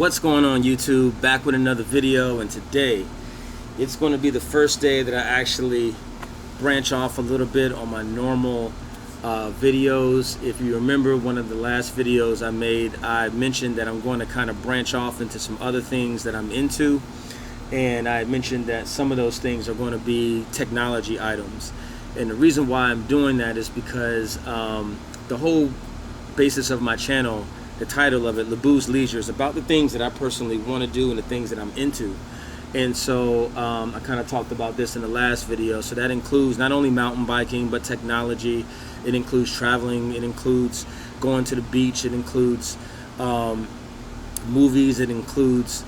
What's going on, YouTube? Back with another video, and today it's going to be the first day that I actually branch off a little bit on my normal videos. If you remember one of the last videos I made, I mentioned that I'm going to kind of branch off into some other things that I'm into, and I mentioned that some of those things are going to be technology items. And the reason why I'm doing that is because the whole basis of my channel, the title of it, LeBoo's Leisure, is about the things that I personally want to do and the things that I'm into. And so I kind of talked about this in the last video. So that includes not only mountain biking, but technology. It includes traveling. It includes going to the beach. It includes movies. It includes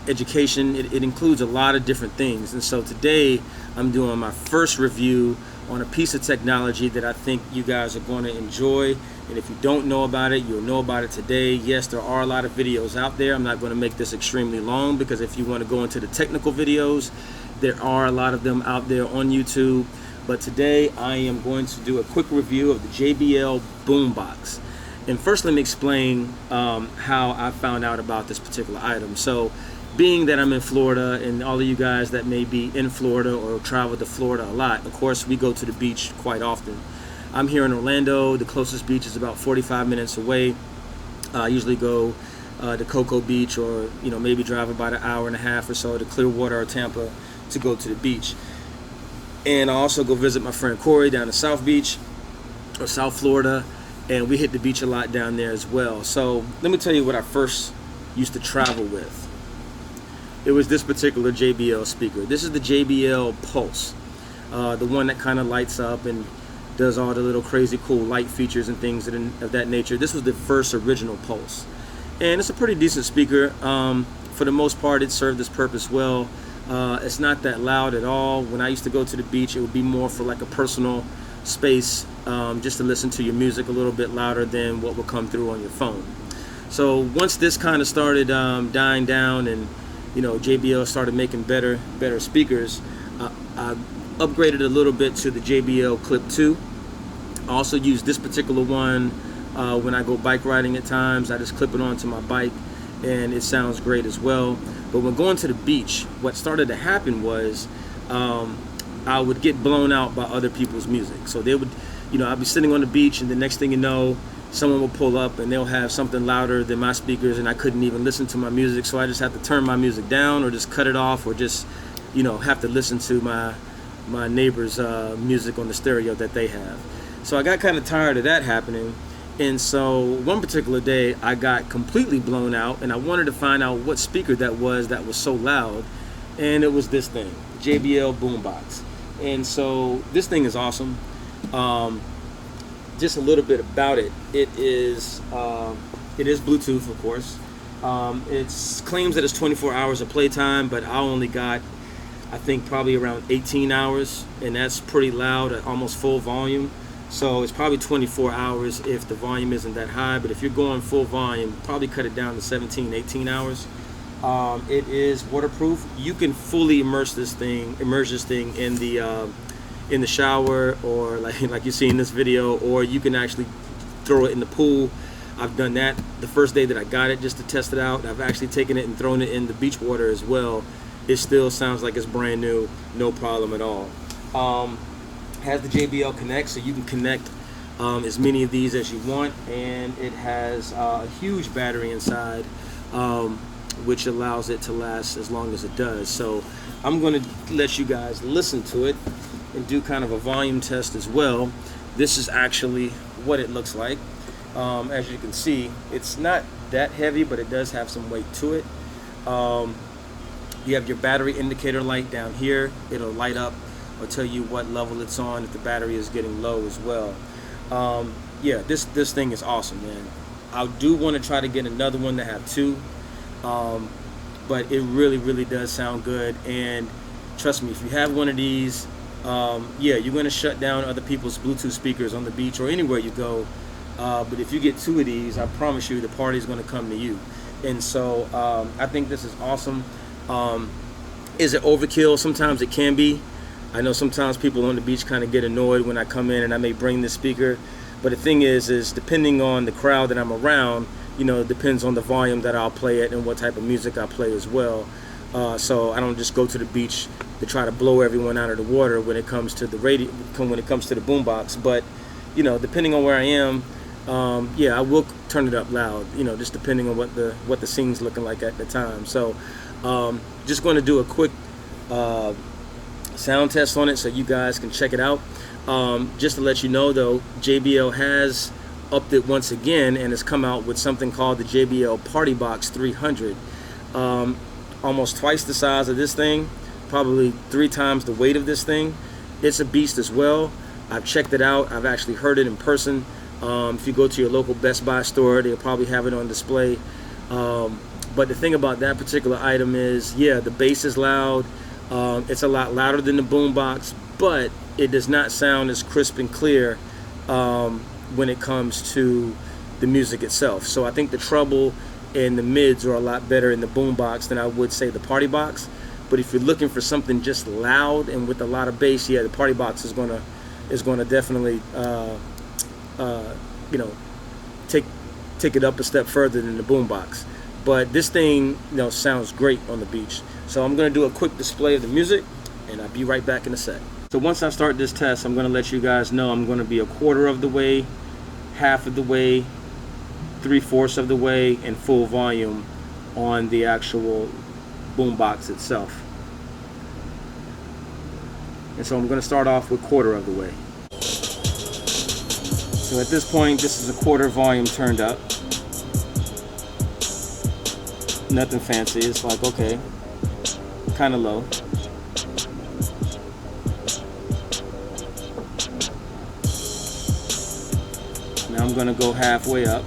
education. It includes a lot of different things. And so today I'm doing my first review on a piece of technology that I think you guys are going to enjoy. And if you don't know about it, you'll know about it today. Yes, there are a lot of videos out there. I'm not going to make this extremely long, because if you want to go into the technical videos, there are a lot of them out there on YouTube. But today I am going to do a quick review of the JBL Boombox. And first, let me explain how I found out about this particular item. So, being that I'm in Florida, and all of you guys that may be in Florida or travel to Florida a lot, of course, we go to the beach quite often. I'm here in Orlando. The closest beach is about 45 minutes away. I usually go to Cocoa Beach, or maybe drive about an hour and a half or so to Clearwater or Tampa to go to the beach. And I also go visit my friend Corey down in South Beach or South Florida, and we hit the beach a lot down there as well. So let me tell you what I first used to travel with. It was this particular JBL speaker. This is the JBL Pulse, the one that kind of lights up and does all the little crazy cool light features and things of that nature. This was the first original Pulse, and it's a pretty decent speaker. For the most part, it served its purpose well. It's not that loud at all. When I used to go to the beach, it would be more for like a personal space, just to listen to your music a little bit louder than what would come through on your phone. So once this kind of started dying down, and JBL started making better speakers, I upgraded a little bit to the JBL Clip 2. I also use this particular one when I go bike riding at times. I just clip it onto my bike, and it sounds great as well. But when going to the beach, what started to happen was I would get blown out by other people's music. So they would, I'd be sitting on the beach, and the next thing you know, someone will pull up and they'll have something louder than my speakers, and I couldn't even listen to my music. So I just have to turn my music down, or just cut it off, or just have to listen to my neighbor's music on the stereo that they have. So I got kind of tired of that happening, and so one particular day I got completely blown out, and I wanted to find out what speaker that was so loud, and it was this thing, JBL Boombox. And so this thing is awesome. Just a little bit about it. It is Bluetooth, of course. It claims that it's 24 hours of playtime, but I only got, I think, probably around 18 hours, and that's pretty loud at almost full volume. So it's probably 24 hours if the volume isn't that high, but if you're going full volume, probably cut it down to 17, 18 hours. It is waterproof. You can fully immerse this thing in the shower, or like you see in this video, or you can actually throw it in the pool. I've done that the first day that I got it, just to test it out. I've actually taken it and thrown it in the beach water as well. It still sounds like it's brand new, no problem at all. Has the JBL Connect, so you can connect as many of these as you want, and it has a huge battery inside, which allows it to last as long as it does. So I'm going to let you guys listen to it and do kind of a volume test as well. This is actually what it looks like. As you can see, it's not that heavy, but it does have some weight to it. You have your battery indicator light down here. It'll light up or tell you what level it's on if the battery is getting low as well. Yeah, this thing is awesome, man. I do want to try to get another one that have two, but it really does sound good. And trust me, if you have one of these, yeah, you're going to shut down other people's Bluetooth speakers on the beach or anywhere you go. But if you get two of these, I promise you the party's going to come to you. And so I think this is awesome. Is it overkill? Sometimes it can be. I know sometimes people on the beach kind of get annoyed when I come in and I may bring this speaker. But the thing is depending on the crowd that I'm around, it depends on the volume that I'll play it and what type of music I play as well. So I don't just go to the beach to try to blow everyone out of the water when it comes to the when it comes to the boombox. But depending on where I am, yeah, I will turn it up loud. Just depending on what the scene's looking like at the time. So just going to do a quick sound test on it so you guys can check it out. Just to let you know though, JBL has upped it once again and has come out with something called the JBL Party Box 300. Almost twice the size of this thing, probably 3 times the weight of this thing. It's a beast as well. I've checked it out. I've actually heard it in person. If you go to your local Best Buy store, they'll probably have it on display. But the thing about that particular item is, yeah, the bass is loud. It's a lot louder than the boombox, but it does not sound as crisp and clear when it comes to the music itself. So I think the treble and the mids are a lot better in the boombox than I would say the party box. But if you're looking for something just loud and with a lot of bass, yeah, the party box is gonna definitely take it up a step further than the boombox. But this thing sounds great on the beach. So I'm gonna do a quick display of the music, and I'll be right back in a sec. So once I start this test, I'm gonna let you guys know I'm gonna be a quarter of the way, half of the way, 3/4 of the way, and full volume on the actual boombox itself. And so I'm going to start off with quarter of the way. So at this point, this is a quarter volume turned up. Nothing fancy. It's like, okay, kind of low. Now I'm going to go halfway up.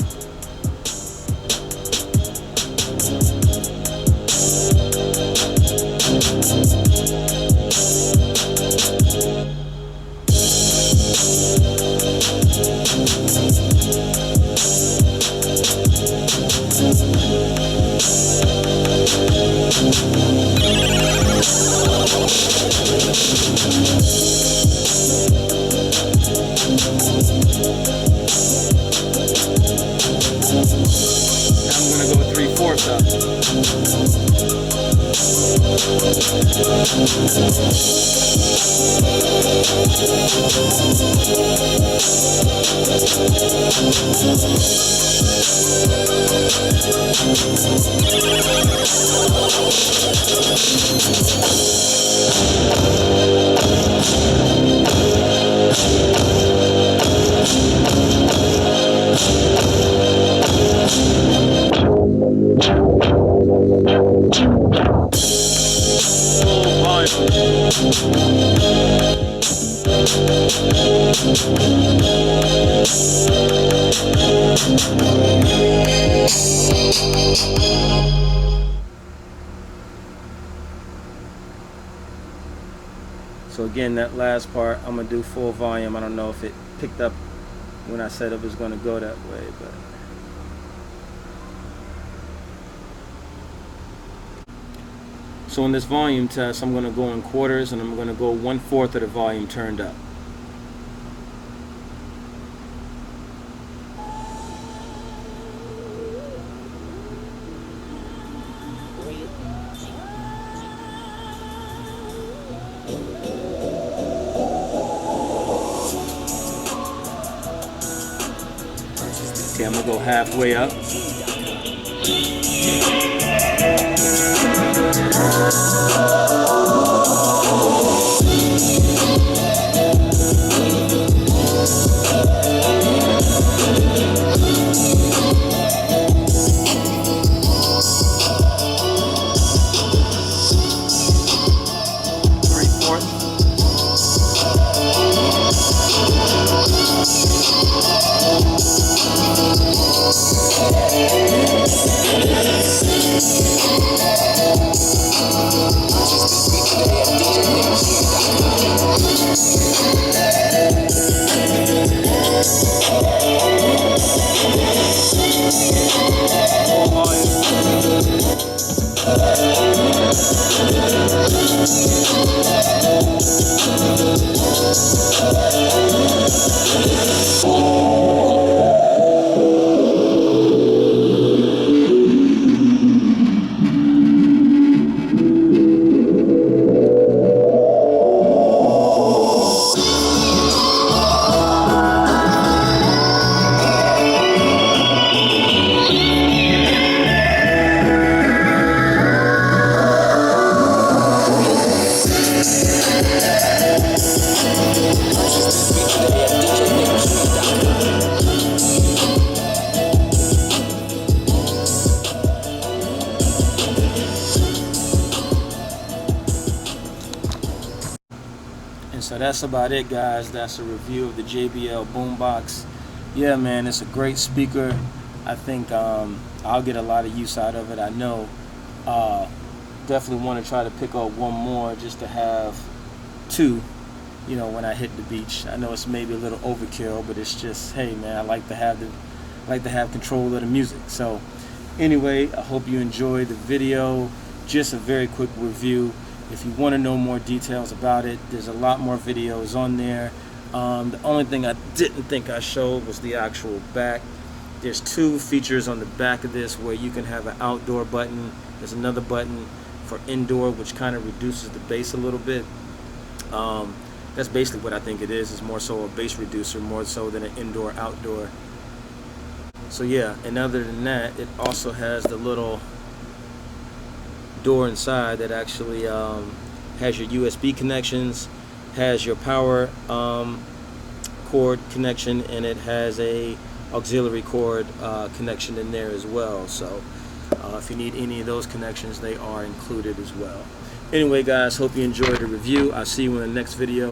I'm going to go 3/4 up. So again, that last part, I'm gonna do full volume. I don't know if it picked up when I said it was gonna go that way, but so in this volume test, I'm gonna go in quarters, and I'm gonna go 1/4 of the volume turned up. Okay, I'm gonna go halfway up. So that's about it, guys. That's a review of the JBL Boombox. Yeah, man, it's a great speaker. I think I'll get a lot of use out of it. I know. Definitely want to try to pick up one more just to have two, you know, when I hit the beach. I know it's maybe a little overkill, but it's just, hey, man, I like to have control of the music. So anyway, I hope you enjoyed the video. Just a very quick review. If you want to know more details about it, there's a lot more videos on there. The only thing I didn't think I showed was the actual back. There's two features on the back of this where you can have an outdoor button. There's another button for indoor, which kind of reduces the bass a little bit. That's basically what I think it is. It's more so a bass reducer, more so than an indoor-outdoor. So yeah, and other than that, it also has the little door inside that actually has your USB connections, has your power cord connection, and it has a auxiliary cord connection in there as well. So if you need any of those connections, they are included as well. Anyway, guys, hope you enjoyed the review. I'll see you in the next video.